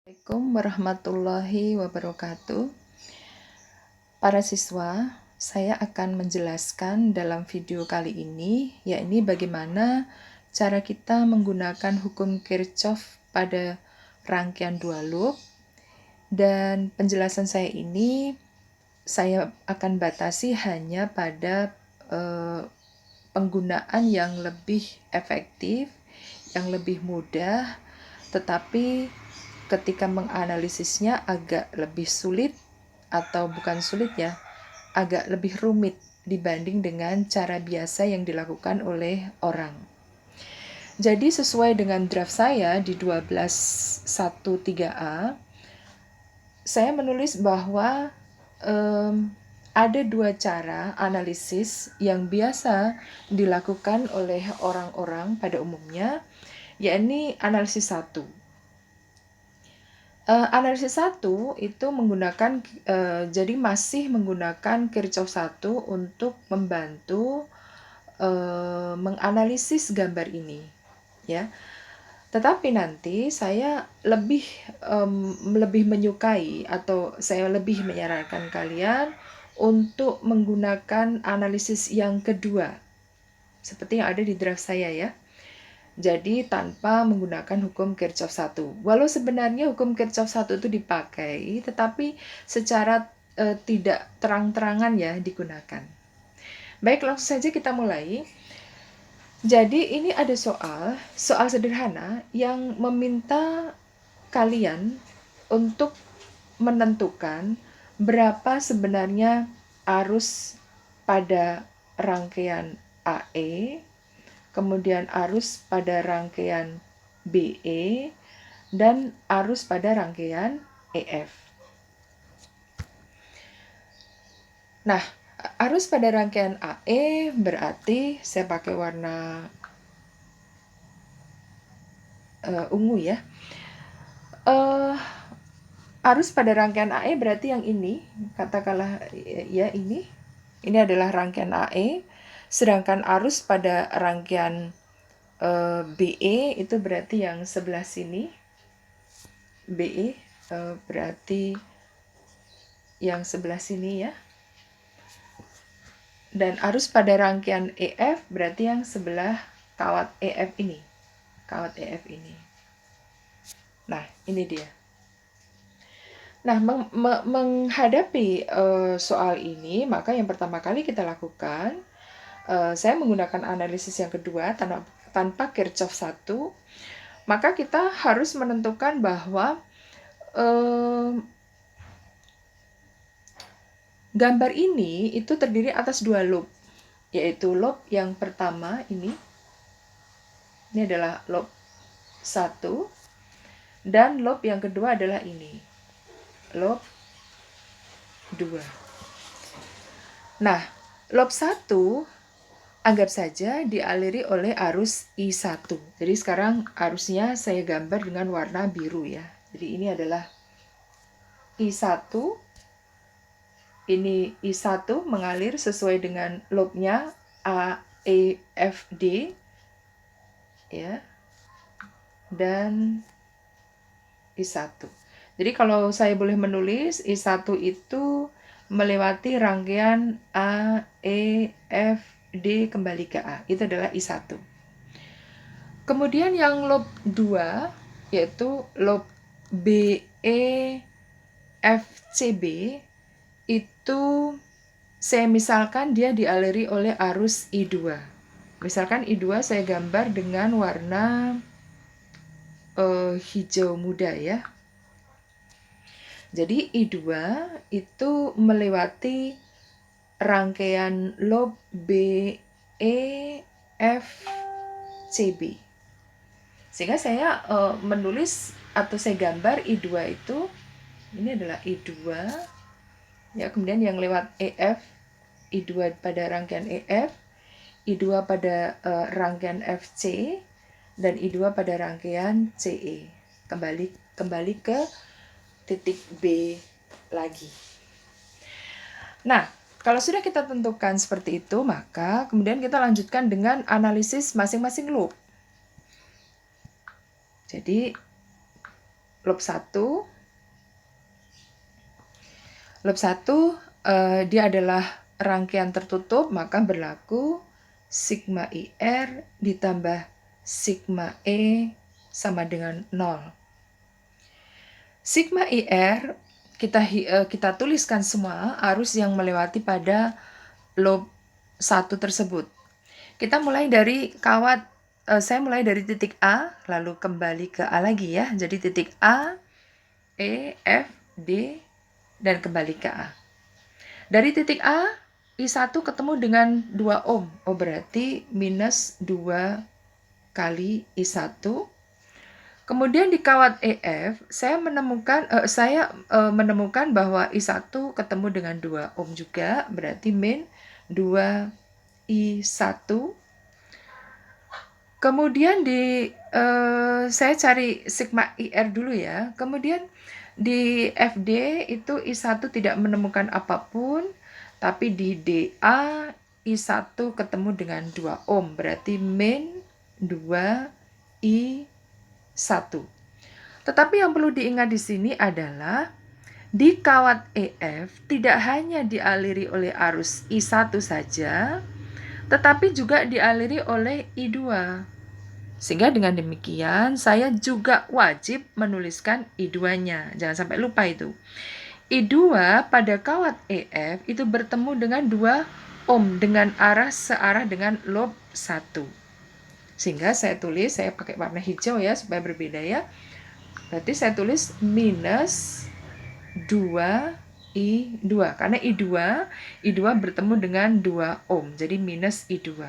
Assalamualaikum warahmatullahi wabarakatuh. Para siswa, saya akan menjelaskan dalam video kali ini, yakni bagaimana cara kita menggunakan hukum Kirchhoff pada rangkaian dua loop. Dan penjelasan saya ini, saya akan batasi hanya pada penggunaan yang lebih efektif, yang lebih mudah, tetapi ketika menganalisisnya agak lebih sulit, atau bukan sulit ya, agak lebih rumit dibanding dengan cara biasa yang dilakukan oleh orang. Jadi sesuai dengan draft saya di 12.1.3a, saya menulis bahwa ada dua cara analisis yang biasa dilakukan oleh orang-orang pada umumnya, yakni analisis 1. Analisis 1 itu menggunakan jadi masih menggunakan Kirchhoff 1 untuk membantu menganalisis gambar ini, ya. Tetapi nanti saya lebih menyukai, atau saya lebih menyarankan kalian untuk menggunakan analisis yang kedua, seperti yang ada di draft saya ya. Jadi tanpa menggunakan hukum Kirchhoff 1. Walau sebenarnya hukum Kirchhoff 1 itu dipakai, tetapi secara tidak terang-terangan ya digunakan. Baik, langsung saja kita mulai. Jadi ini ada soal sederhana yang meminta kalian untuk menentukan berapa sebenarnya arus pada rangkaian AE, kemudian arus pada rangkaian BE, dan arus pada rangkaian EF. Nah, arus pada rangkaian AE berarti saya pakai warna ungu ya. Arus pada rangkaian AE berarti yang ini, katakanlah ya ini adalah rangkaian AE, sedangkan arus pada rangkaian BE itu berarti yang sebelah sini. BE berarti yang sebelah sini ya. Dan arus pada rangkaian EF berarti yang sebelah kawat EF ini. Kawat EF ini. Nah, ini dia. Nah, menghadapi soal ini, maka yang pertama kali kita lakukan, saya menggunakan analisis yang kedua tanpa Kirchhoff 1, maka kita harus menentukan bahwa gambar ini itu terdiri atas dua loop, yaitu loop yang pertama ini adalah loop 1, dan loop yang kedua adalah ini, loop 2. Nah, loop 1 anggap saja dialiri oleh arus I1. Jadi sekarang arusnya saya gambar dengan warna biru ya. Jadi ini adalah I1. Ini I1 mengalir sesuai dengan loopnya A, E, F, D ya. Dan I1. Jadi kalau saya boleh menulis, I1 itu melewati rangkaian A, E, F, D kembali ke A. Itu adalah I1. Kemudian yang loop 2, yaitu loop B, E, F, C, B, itu saya misalkan dia dialiri oleh arus I2. Misalkan I2 saya gambar dengan warna hijau muda ya. Jadi I2 itu melewati rangkaian loop B, E, F, C, B. Sehingga saya menulis atau saya gambar I2 itu, ini adalah I2 ya, kemudian yang lewat EF, I2 pada rangkaian EF, I2 pada rangkaian FC, dan I2 pada rangkaian CE. Kembali ke titik B lagi. Nah, kalau sudah kita tentukan seperti itu, maka kemudian kita lanjutkan dengan analisis masing-masing loop. Jadi lob 1. Lob 1 dia adalah rangkaian tertutup, maka berlaku sigma IR ditambah sigma E sama dengan 0. Sigma IR kita tuliskan semua arus yang melewati pada lob 1 tersebut. Kita mulai dari kawat, saya mulai dari titik A, lalu kembali ke A lagi ya. Jadi titik A, E, F, D, dan kembali ke A. Dari titik A, I1 ketemu dengan 2 ohm. Oh, berarti minus 2 kali I1. Kemudian di kawat EF, saya menemukan bahwa I1 ketemu dengan 2 ohm juga, berarti min 2 I1. Kemudian saya cari sigma IR dulu ya. Kemudian di FD itu I1 tidak menemukan apapun, tapi di DA I1 ketemu dengan 2 ohm, berarti min 2 I1. Tetapi yang perlu diingat di sini adalah di kawat EF tidak hanya dialiri oleh arus I1 saja, tetapi juga dialiri oleh I2. Sehingga dengan demikian saya juga wajib menuliskan I2-nya. Jangan sampai lupa itu. I2 pada kawat EF itu bertemu dengan 2 ohm dengan searah dengan lob 1. Sehingga saya pakai warna hijau ya supaya berbeda ya. Berarti saya tulis minus 2 I2. Karena I2 bertemu dengan 2 ohm. Jadi minus I2.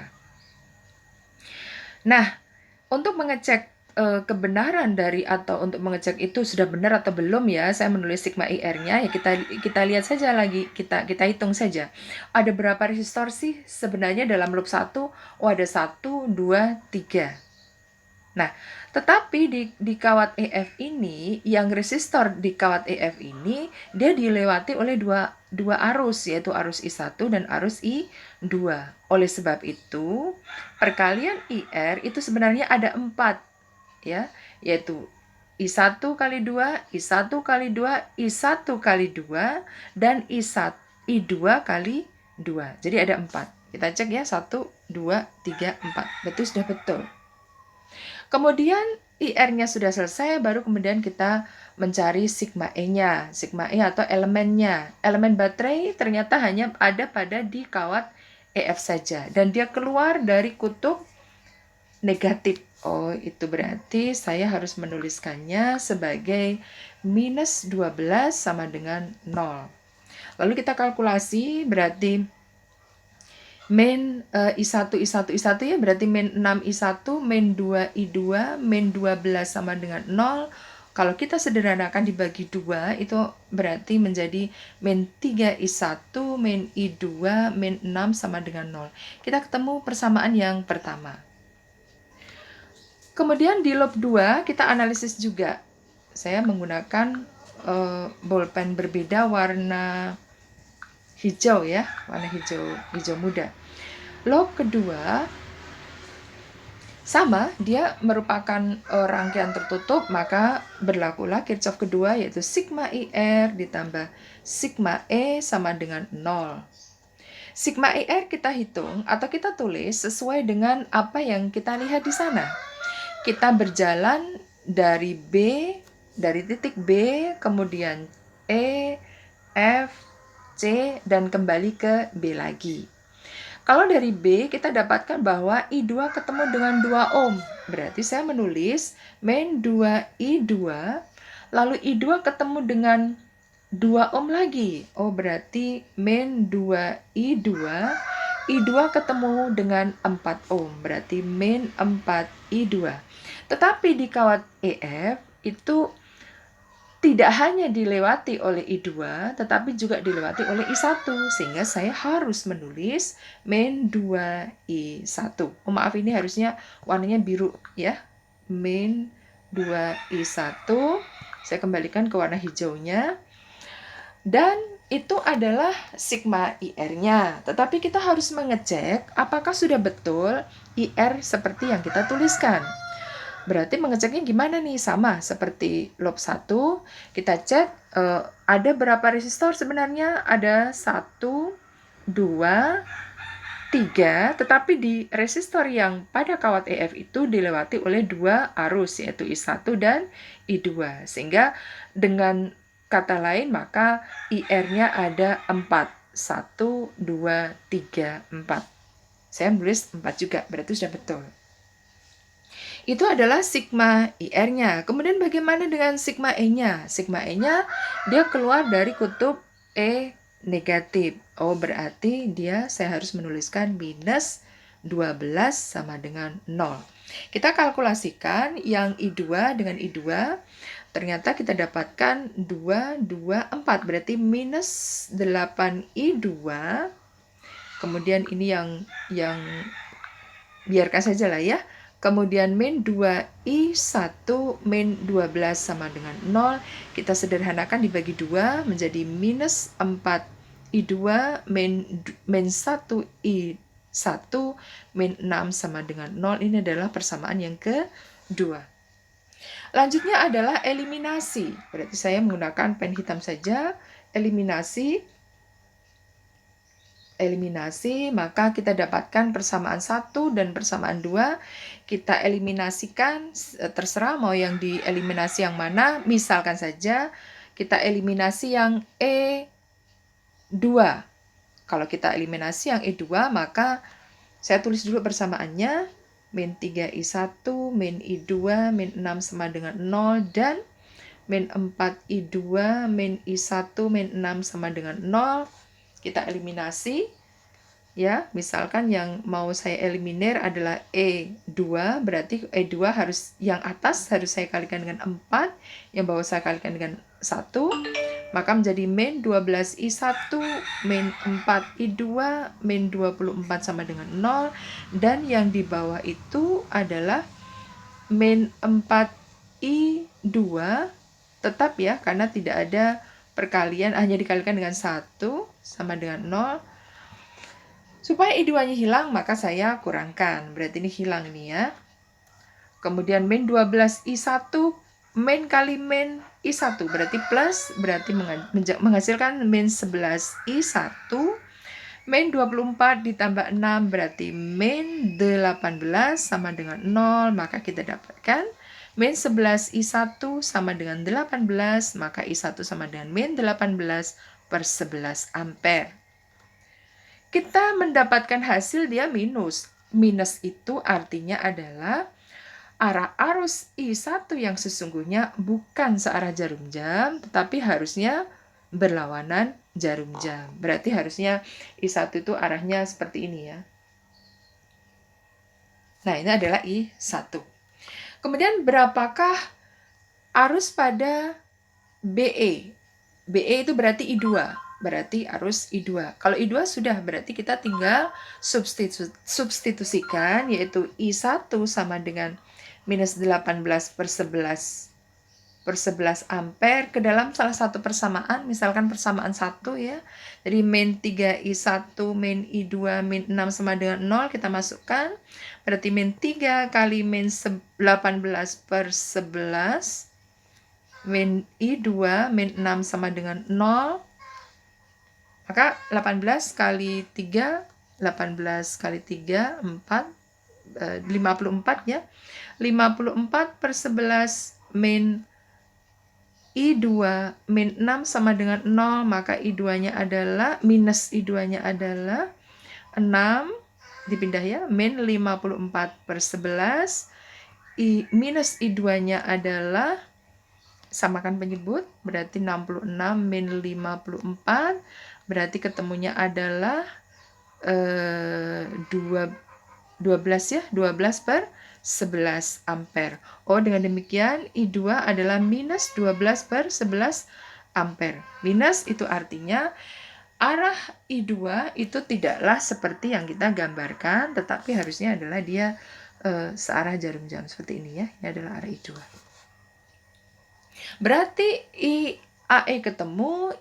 Nah, untuk mengecek kebenaran atau untuk mengecek itu sudah benar atau belum ya, saya menulis sigma IR-nya ya, kita lihat saja lagi, kita hitung saja. Ada berapa resistor sih sebenarnya dalam loop 1? Oh, ada 1, 2, 3. Nah, tetapi di kawat EF ini, yang resistor di kawat EF ini, dia dilewati oleh dua arus, yaitu arus I1 dan arus I2. Oleh sebab itu, perkalian IR itu sebenarnya ada 4, ya, yaitu I1 kali 2, I1 kali 2, I1 kali 2, dan I2 kali 2. Jadi ada 4. Kita cek ya, 1, 2, 3, 4. Betul, sudah betul. Kemudian IR-nya sudah selesai, baru kemudian kita mencari sigma E-nya. Sigma E atau elemennya. Elemen baterai ternyata hanya ada di kawat EF saja. Dan dia keluar dari kutub negatif. Oh, itu berarti saya harus menuliskannya sebagai minus 12 sama dengan 0. Lalu kita kalkulasi, berarti min I1 ya, berarti min 6 I1, min 2 I2, min 12 sama dengan 0. Kalau kita sederhanakan dibagi 2, itu berarti menjadi min 3 I1, min I2, min 6 sama dengan 0. Kita ketemu persamaan yang pertama. Kemudian di loop 2, kita analisis juga. Saya menggunakan bolpen berbeda warna hijau ya, warna hijau muda. Loop kedua sama, dia merupakan rangkaian tertutup, maka berlakulah Kirchhoff kedua, yaitu sigma IR ditambah sigma E sama dengan 0. Sigma IR kita hitung atau kita tulis sesuai dengan apa yang kita lihat di sana. Kita berjalan dari titik B, kemudian E, F, C, dan kembali ke B lagi. Kalau dari B, kita dapatkan bahwa I2 ketemu dengan 2 ohm. Berarti saya menulis min 2 I2, lalu I2 ketemu dengan 2 ohm lagi. Oh, berarti min 2 I2, I2 ketemu dengan 4 ohm. Berarti min 4 I2. Tetapi di kawat EF itu tidak hanya dilewati oleh I2, tetapi juga dilewati oleh I1. Sehingga saya harus menulis min 2 I1. Oh, maaf, ini harusnya warnanya biru ya. Min 2 I1. Saya kembalikan ke warna hijaunya. Dan itu adalah sigma IR-nya. Tetapi kita harus mengecek apakah sudah betul IR seperti yang kita tuliskan. Berarti mengeceknya gimana nih? Sama seperti loop 1, kita cek ada berapa resistor sebenarnya? Ada 1, 2, 3, tetapi di resistor yang pada kawat EF itu dilewati oleh 2 arus, yaitu I1 dan I2. Sehingga dengan kata lain, maka IR-nya ada 4. 1, 2, 3, 4. Saya menulis 4 juga, berarti sudah betul. Itu adalah sigma IR-nya. Kemudian bagaimana dengan sigma E-nya? Sigma E-nya dia keluar dari kutub E negatif. Oh, berarti saya harus menuliskan minus 12 sama dengan 0. Kita kalkulasikan yang I2 dengan I2. Ternyata kita dapatkan 2, 2, 4. Berarti minus 8 I2. Kemudian ini yang biarkan saja lah ya. Kemudian min 2I1 min 12 sama dengan 0. Kita sederhanakan dibagi 2 menjadi minus 4I2 min 1I1 min 6 sama dengan 0. Ini adalah persamaan yang kedua. Lanjutnya adalah eliminasi. Berarti saya menggunakan pen hitam saja. Eliminasi, maka kita dapatkan persamaan 1 dan persamaan 2. Kita eliminasikan, terserah mau yang dieliminasi yang mana. Misalkan saja kita eliminasi yang E2. Kalau kita eliminasi yang E2, maka saya tulis dulu persamaannya. Min 3I1, min I2, min 6 sama dengan 0, dan min 4I2, min I1, min 6 sama dengan 0. Kita eliminasi, ya, misalkan yang mau saya eliminir adalah E2, berarti E2 harus, yang atas harus saya kalikan dengan 4, yang bawah saya kalikan dengan 1, maka menjadi min 12I1, min 4I2, min 24 sama dengan 0, dan yang di bawah itu adalah min 4I2, tetap ya, karena tidak ada perkalian, hanya dikalikan dengan 1 sama dengan 0. Supaya I2-nya hilang, maka saya kurangkan. Berarti ini hilang nih ya. Kemudian min 12I1, min kali min I1. Berarti plus, berarti menghasilkan min 11I1. Min 24 ditambah 6, berarti min 18 sama dengan 0. Maka kita dapatkan min 11I1 sama dengan 18, maka I1 sama dengan min 18 per 11 ampere. Kita mendapatkan hasil dia minus. Minus itu artinya adalah arah arus I1 yang sesungguhnya bukan searah jarum jam, tetapi harusnya berlawanan jarum jam. Berarti harusnya I1 itu arahnya seperti ini ya. Nah, ini adalah I1. Kemudian berapakah arus pada BE? BE itu berarti I2. Berarti arus I2. Kalau I2 sudah, berarti kita tinggal substitusikan, yaitu I1 sama dengan minus 18 per 11 ampere ke dalam salah satu persamaan, misalkan persamaan 1 ya. Jadi min 3I1 min I2 min 6 sama dengan 0 kita masukkan. Berarti min 3 kali min 18 per 11 min I2 min 6 sama dengan 0. Maka 18 kali 3, 18 kali 3, 4, 54 ya. 54 per 11 min I2 min 6 sama dengan 0, maka I2-nya adalah, minus I2-nya adalah 6, dipindah ya, min 54 per 11, minus I2-nya adalah, samakan penyebut, berarti 66 min 54, berarti ketemunya adalah 12 ya, 12 per 11 ampere. Oh, dengan demikian I2 adalah minus 12 per 11 ampere. Minus itu artinya arah I2 itu tidaklah seperti yang kita gambarkan, tetapi harusnya adalah dia searah jarum jam seperti ini ya. Ini adalah arah I2. Berarti AE ketemu,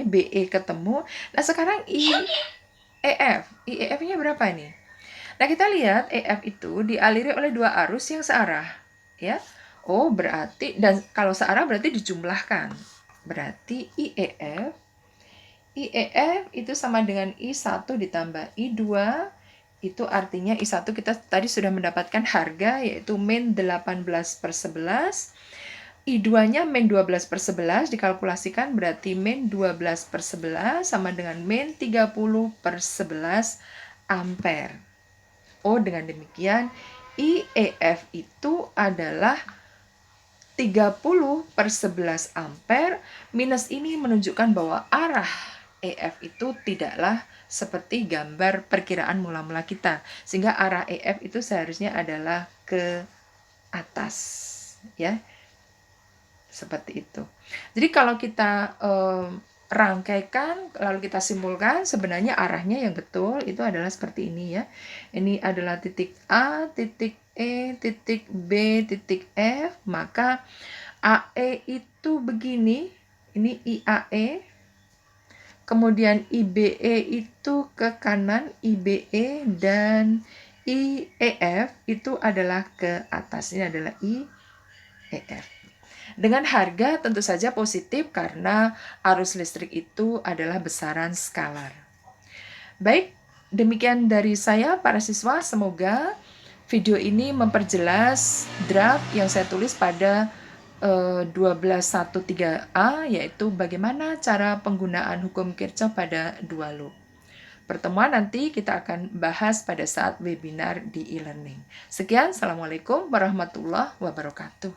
BE ketemu. Nah, sekarang IEF-nya berapa nih? Nah, kita lihat EF itu dialiri oleh dua arus yang searah, ya. Oh, berarti, dan kalau searah berarti dijumlahkan. Berarti IEF itu sama dengan I1 ditambah I2, itu artinya I1 kita tadi sudah mendapatkan harga, yaitu min 18/11. I2-nya min 12/11, dikalkulasikan berarti min 12/11 sama dengan min 30/11 ampere. Oh, dengan demikian IEF itu adalah 30/11 ampere. Minus ini menunjukkan bahwa arah EF itu tidaklah seperti gambar perkiraan mula-mula kita. Sehingga arah EF itu seharusnya adalah ke atas, ya. Seperti itu. Jadi kalau kita rangkaikan, lalu kita simpulkan, sebenarnya arahnya yang betul itu adalah seperti ini, ya. Ini adalah titik A, titik E, titik B, titik F. Maka AE itu begini, ini IAE. Kemudian IBE itu ke kanan, IBE, dan IEF itu adalah ke atas. Ini adalah IEF. Dengan harga tentu saja positif karena arus listrik itu adalah besaran skalar. Baik, demikian dari saya para siswa. Semoga video ini memperjelas draft yang saya tulis pada 1213A, yaitu bagaimana cara penggunaan hukum Kirchhoff pada dua loop. Pertemuan nanti kita akan bahas pada saat webinar di e-learning. Sekian, Assalamualaikum warahmatullahi wabarakatuh.